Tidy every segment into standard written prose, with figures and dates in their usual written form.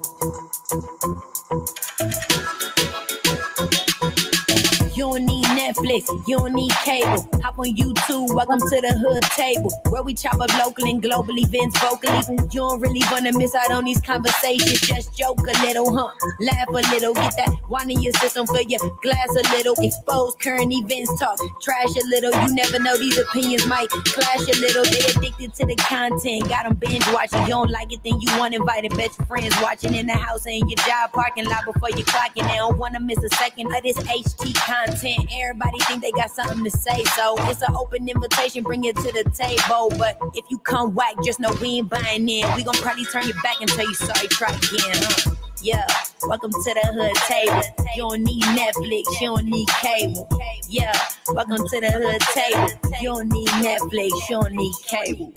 You don't need Netflix, you don't need cable. Hop on YouTube, welcome to the hood table, where we chop up local and global events vocally. You don't really wanna miss out on these conversations. Just joke a little, laugh a little, get that wine in your system, fill your glass a little. Expose current events, talk trash a little. You never know, these opinions might clash a little. They addicted to the content, got them binge watching. You don't like it, then you want invited bet your friends watching in the house and your job parking lot before you clocking. They don't wanna miss a second of this HT content. Everybody think they got something to say, so it's an open invitation, bring it to the table. But if you come whack, just know we ain't buying in. We gon' probably turn you back and tell you sorry, try again, Yeah, welcome to the hood table. You don't need Netflix, you don't need cable. Yeah, welcome to the hood table. You don't need Netflix, you don't need cable.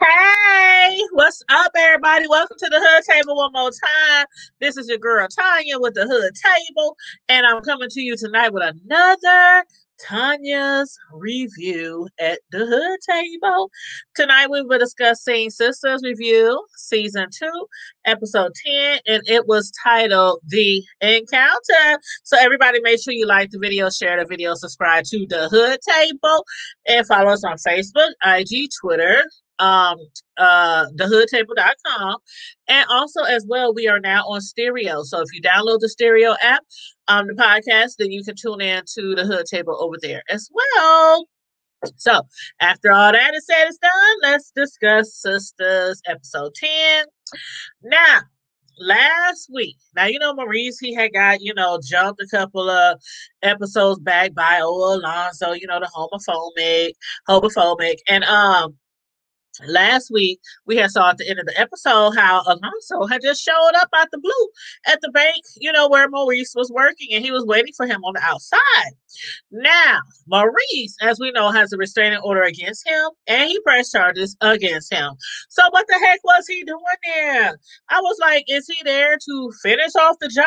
Hey, what's up, everybody? Welcome to the Hood Table one more time. This is your girl Tanya with the Hood Table, and I'm coming to you tonight with another Tanya's review at the Hood Table. Tonight we will discuss Sistas review, season 2, episode 10, and it was titled The Encounter. So everybody make sure you like the video, share the video, subscribe to the Hood Table, and follow us on Facebook, IG, Twitter, thehoodtable.com, and also as well we are now on stereo. So if you download the stereo app, the podcast, then you can tune in to the Hood Table over there as well. So after all that is said and done, let's discuss Sistas episode 10. Now, last week, Maurice, he had got, jumped a couple of episodes back by old Alonso, the homophobic. And last week, we had saw at the end of the episode how Alonso had just showed up out the blue at the bank, where Maurice was working, and he was waiting for him on the outside. Now, Maurice, as we know, has a restraining order against him, and he pressed charges against him. So what the heck was he doing there? I was like, is he there to finish off the job?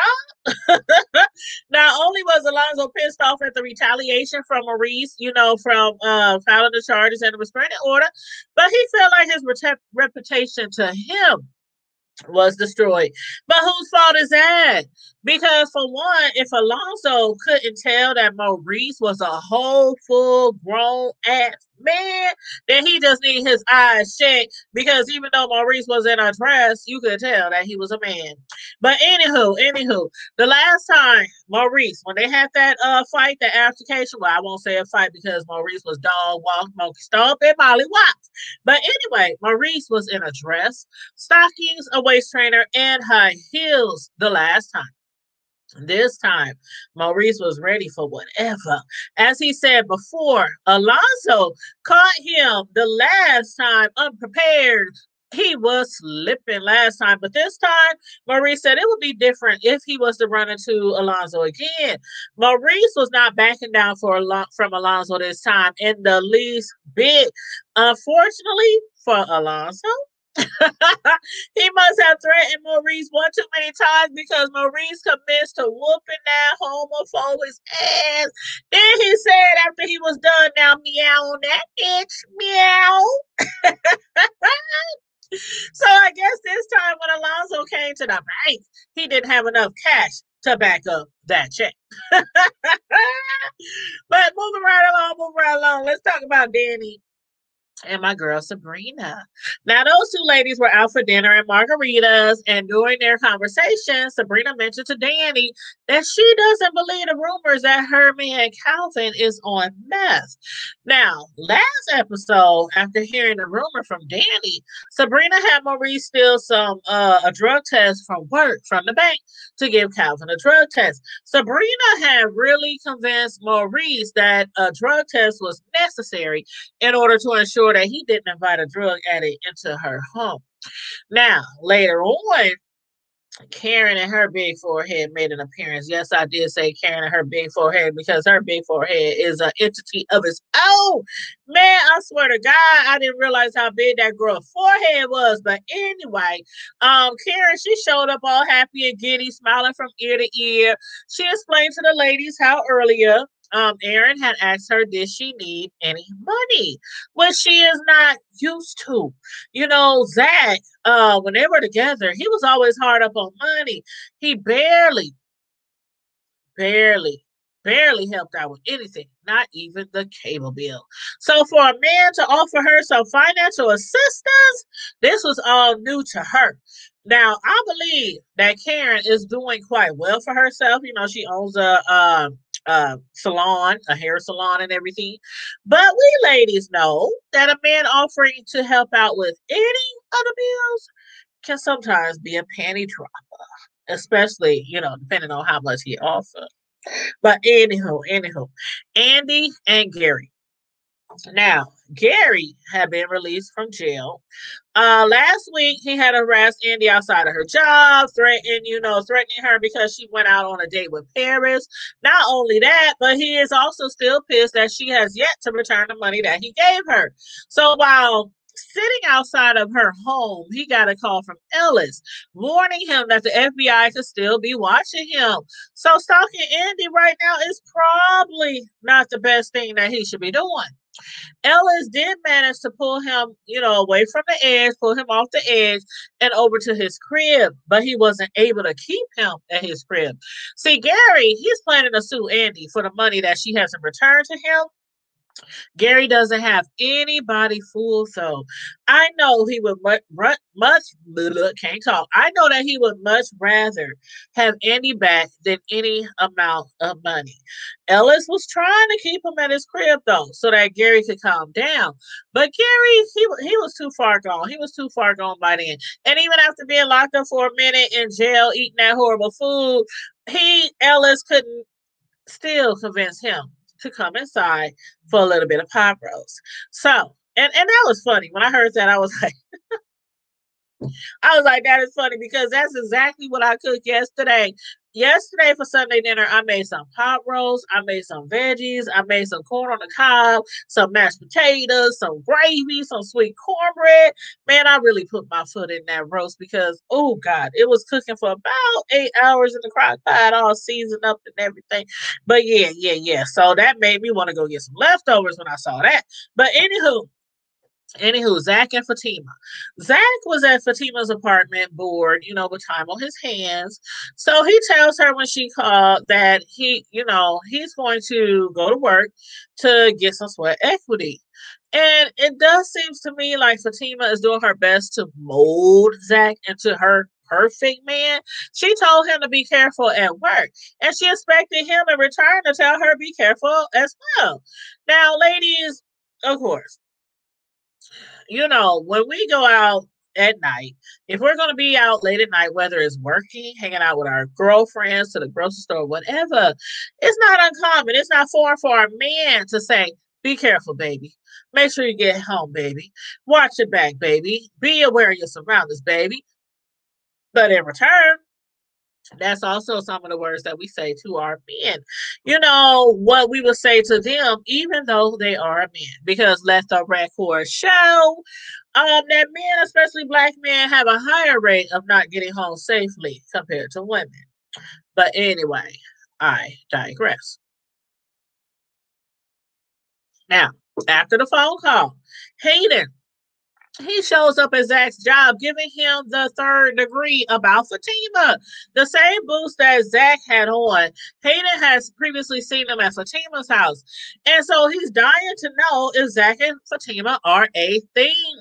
Not only was Alonso pissed off at the retaliation from Maurice, from filing the charges and the restraining order, but he felt like his reputation to him was destroyed. But whose fault is that? Because for one, if Alonso couldn't tell that Maurice was a whole full grown ass man, then he just need his eyes checked, because even though Maurice was in a dress, you could tell that he was a man. But anywho, the last time Maurice, when they had that fight, that altercation, well, I won't say a fight because Maurice was dog walk, monkey stomp, and molly wop. But anyway, Maurice was in a dress, stockings, a waist trainer, and high heels the last time. This time, Maurice was ready for whatever. As he said before, Alonso caught him the last time unprepared. He was slipping last time, but this time, Maurice said it would be different if he was to run into Alonso again. Maurice was not backing down from Alonso this time in the least bit. Unfortunately for Alonso, he must have threatened Maurice one too many times, because Maurice commenced to whooping that homophobic ass. Then he said after he was done, now meow on that bitch, meow. So I guess this time when Alonso came to the bank, he didn't have enough cash to back up that check. But moving right along, let's talk about Dani and my girl Sabrina. Now, those two ladies were out for dinner and margaritas, and during their conversation, Sabrina mentioned to Dani that she doesn't believe the rumors that her man Calvin is on meth. Now, last episode, after hearing the rumor from Dani, Sabrina had Maurice steal a drug test from work from the bank to give Calvin a drug test. Sabrina had really convinced Maurice that a drug test was necessary in order to ensure that he didn't invite a drug addict into her home. Now, later on, Karen and her big forehead made an appearance. Yes, I did say Karen and her big forehead, because her big forehead is an entity of its own. Man, I swear to God, I didn't realize how big that girl's forehead was. But anyway, Karen, she showed up all happy and giddy, smiling from ear to ear. She explained to the ladies how earlier Aaron had asked her, did she need any money, which she is not used to. You know, Zach, when they were together, he was always hard up on money. He barely, barely helped out with anything, not even the cable bill. So for a man to offer her some financial assistance, this was all new to her. Now, I believe that Karen is doing quite well for herself. You know, she owns a salon, a hair salon, and everything. But we ladies know that a man offering to help out with any of the bills can sometimes be a panty dropper, especially, you know, depending on how much he offers. But anywho, Andy and Gary. Now, Gary had been released from jail. Last week he had harassed Andy outside of her job, threatening her because she went out on a date with Paris. Not only that, but he is also still pissed that she has yet to return the money that he gave her. So while sitting outside of her home, he got a call from Ellis warning him that the FBI could still be watching him. So stalking Andy right now is probably not the best thing that he should be doing. Ellis did manage to pull him, away from the edge, pull him off the edge and over to his crib, but he wasn't able to keep him at his crib. See, Gary, he's planning to sue Andy for the money that she hasn't returned to him. Gary doesn't have anybody fooled, though. I know he would can't talk. I know that he would much rather have Andy back than any amount of money. Ellis was trying to keep him at his crib, though, so that Gary could calm down. But Gary, he was too far gone. He was too far gone by then. And even after being locked up for a minute in jail, eating that horrible food, Ellis couldn't still convince him to come inside for a little bit of pot roast. So, and that was funny. When I heard that, I was like, that is funny because that's exactly what I cooked yesterday. Yesterday for Sunday dinner, I made some pot roast, I made some veggies, I made some corn on the cob, some mashed potatoes, some gravy, some sweet cornbread. Man, I really put my foot in that roast because, oh God, it was cooking for about 8 hours in the crock pot, all seasoned up and everything. But yeah. So that made me want to go get some leftovers when I saw that. But Anywho, Zach and Fatima. Zach was at Fatima's apartment bored, with time on his hands. So he tells her when she called that he's going to go to work to get some sweat equity. And it does seem to me like Fatima is doing her best to mold Zach into her perfect man. She told him to be careful at work, and she expected him in return to tell her be careful as well. Now, ladies, of course, when we go out at night, if we're going to be out late at night, whether it's working, hanging out with our girlfriends to the grocery store, whatever, it's not uncommon. It's not foreign for a man to say, be careful, baby. Make sure you get home, baby. Watch your back, baby. Be aware of your surroundings, baby. But in return, that's also some of the words that we say to our men. What we would say to them, even though they are a man. Because let the record show that men, especially black men, have a higher rate of not getting home safely compared to women. But anyway, I digress. Now, after the phone call, Hayden, he shows up at Zach's job, giving him the third degree about Fatima. The same boots that Zach had on, Hayden has previously seen them at Fatima's house. And so he's dying to know if Zach and Fatima are a thing.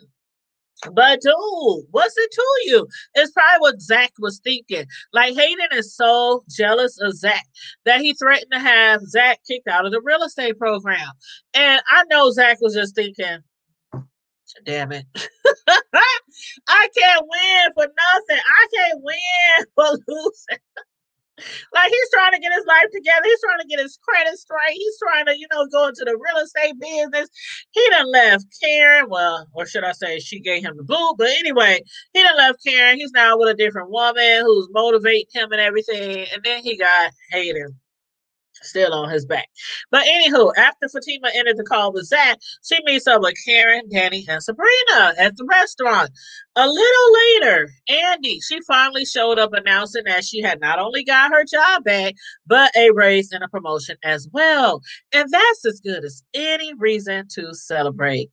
But dude, what's it to you? It's probably what Zach was thinking. Like, Hayden is so jealous of Zach that he threatened to have Zach kicked out of the real estate program. And I know Zach was just thinking, damn it. I can't win for nothing. I can't win for losing. Like, he's trying to get his life together. He's trying to get his credit straight. He's trying to, go into the real estate business. He done left Karen. Well, or should I say she gave him the boot. But anyway, he done left Karen. He's now with a different woman who's motivating him and everything. And then he got Hayden. still on his back. But anywho, after Fatima entered the call with Zach, she meets up with Karen, Dani, and Sabrina at the restaurant. A little later, Andy, she finally showed up announcing that she had not only got her job back, but a raise and a promotion as well. And that's as good as any reason to celebrate.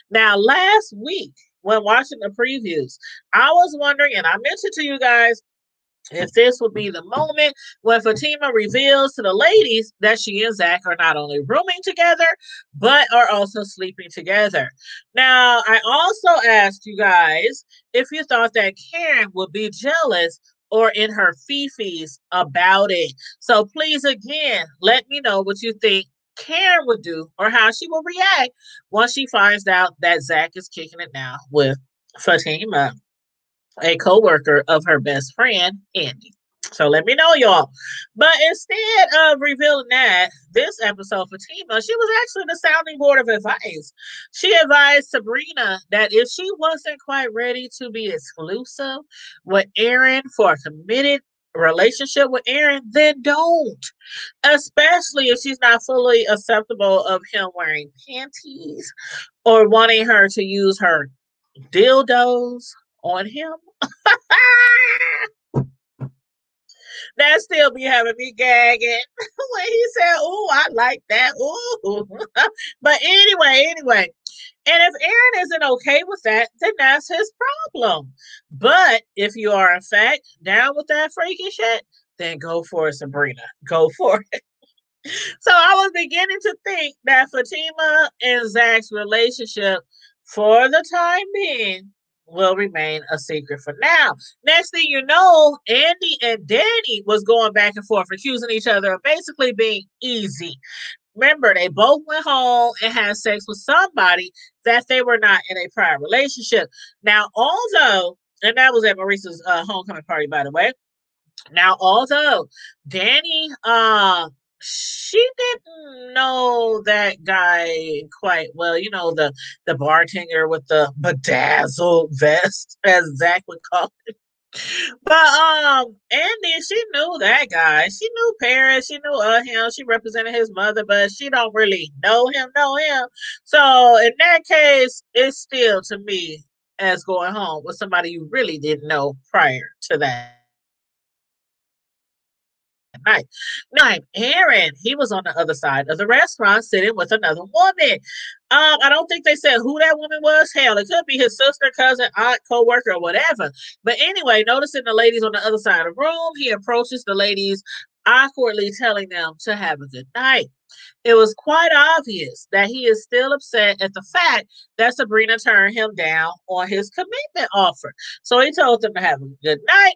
Now, last week, when watching the previews, I was wondering, and I mentioned to you guys, if this would be the moment when Fatima reveals to the ladies that she and Zach are not only rooming together, but are also sleeping together. Now, I also asked you guys if you thought that Karen would be jealous or in her fifis about it. So please, again, let me know what you think Karen would do or how she will react once she finds out that Zach is kicking it now with Fatima, a co-worker of her best friend, Andy. So let me know, y'all. But instead of revealing that, this episode, Fatima, she was actually the sounding board of advice. She advised Sabrina that if she wasn't quite ready to be exclusive with Aaron for a committed relationship with Aaron, then don't. Especially if she's not fully acceptable of him wearing panties or wanting her to use her dildos on him. That still be having me gagging when he said, "Oh, I like that." Ooh. But anyway. And if Aaron isn't okay with that, then that's his problem. But if you are in fact down with that freaky shit, then go for it, Sabrina. Go for it. So I was beginning to think that Fatima and Zach's relationship, for the time being, will remain a secret for now. Next thing you know, Andy and Dani was going back and forth, accusing each other of basically being easy. Remember, they both went home and had sex with somebody that they were not in a prior relationship. Now, although, and that was at Maurice's homecoming party, by the way. Now, although Dani, she didn't know that guy quite well. You know, the bartender with the bedazzled vest, as Zach would call it. But Andy, she knew that guy. She knew Paris. She knew him. She represented his mother, but she don't really know him. So in that case, it's still to me as going home with somebody you really didn't know prior to that night. Aaron, he was on the other side of the restaurant sitting with another woman. I don't think they said who that woman was. Hell, it could be his sister, cousin, aunt, co-worker, or whatever. But anyway, noticing the ladies on the other side of the room, he approaches the ladies, awkwardly telling them to have a good night. It was quite obvious that he is still upset at the fact that Sabrina turned him down on his commitment offer. So he told them to have a good night.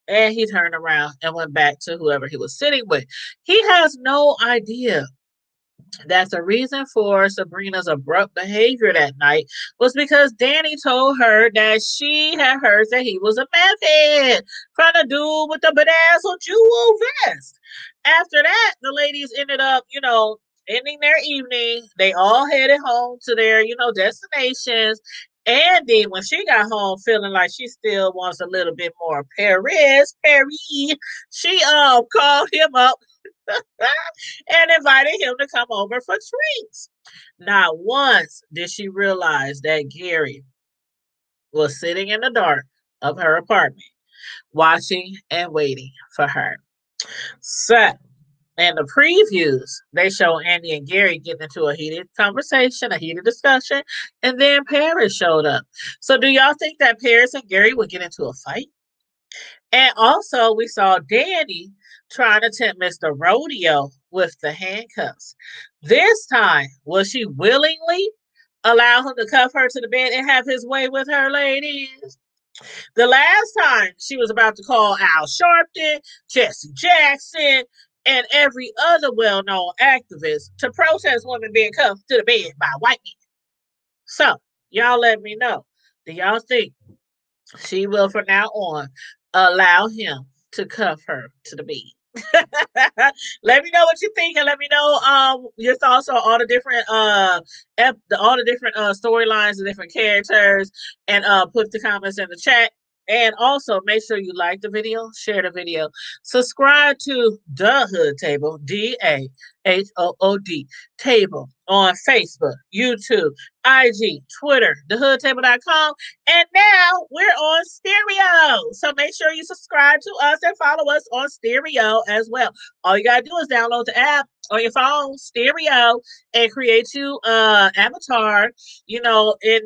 And he turned around and went back to whoever he was sitting with. He has no idea that the reason for Sabrina's abrupt behavior that night was because Dani told her that she had heard that he was a meth head from the dude with the bedazzled jewel vest. After that, the ladies ended up, ending their evening. They all headed home to their, destinations. Andy, when she got home feeling like she still wants a little bit more Paris, she called him up and invited him to come over for drinks. Not once did she realize that Gary was sitting in the dark of her apartment, watching and waiting for her. So, in the previews, they show Andy and Gary getting into a heated conversation, a heated discussion, and then Paris showed up. So do y'all think that Paris and Gary would get into a fight? And also, we saw Dani trying to tempt Mr. Rodeo with the handcuffs. This time, will she willingly allow him to cuff her to the bed and have his way with her, ladies? The last time she was about to call Al Sharpton, Jesse Jackson, and every other well-known activist to protest women being cuffed to the bed by white men. So, y'all let me know. Do y'all think she will, from now on, allow him to cuff her to the bed? Let me know what you think, and let me know your thoughts on all the different storylines, the different characters, and put the comments in the chat. And also make sure you like the video, share the video, subscribe to the Hood Table, DAHOOD Table on Facebook, YouTube, IG, Twitter, thehoodtable.com. And now we're on stereo. So make sure you subscribe to us and follow us on stereo as well. All you gotta do is download the app on your phone, stereo, and create you avatar, you know, in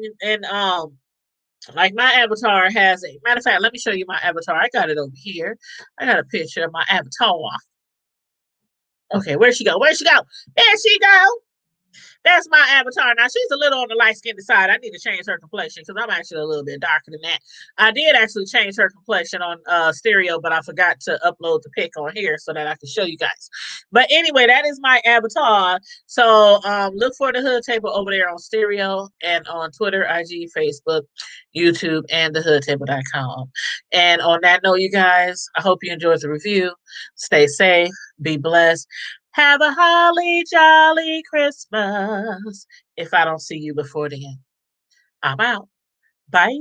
like my avatar has a matter of fact, let me show you my avatar. I got it over here. I got a picture of my avatar. Okay, where'd she go? Where'd she go? There she go. That's my avatar. Now she's a little on the light skinned side. I need to change her complexion because I'm actually a little bit darker than that. I did actually change her complexion on stereo, but I forgot to upload the pic on here so that I can show you guys. But anyway, that is my avatar. So look for the Hood Table over there on stereo and on Twitter, IG, Facebook, YouTube, and thehoodtable.com. And on that note, you guys, I hope you enjoyed the review. Stay safe, be blessed. Have a holly jolly Christmas. If I don't see you before then, I'm out. Bye.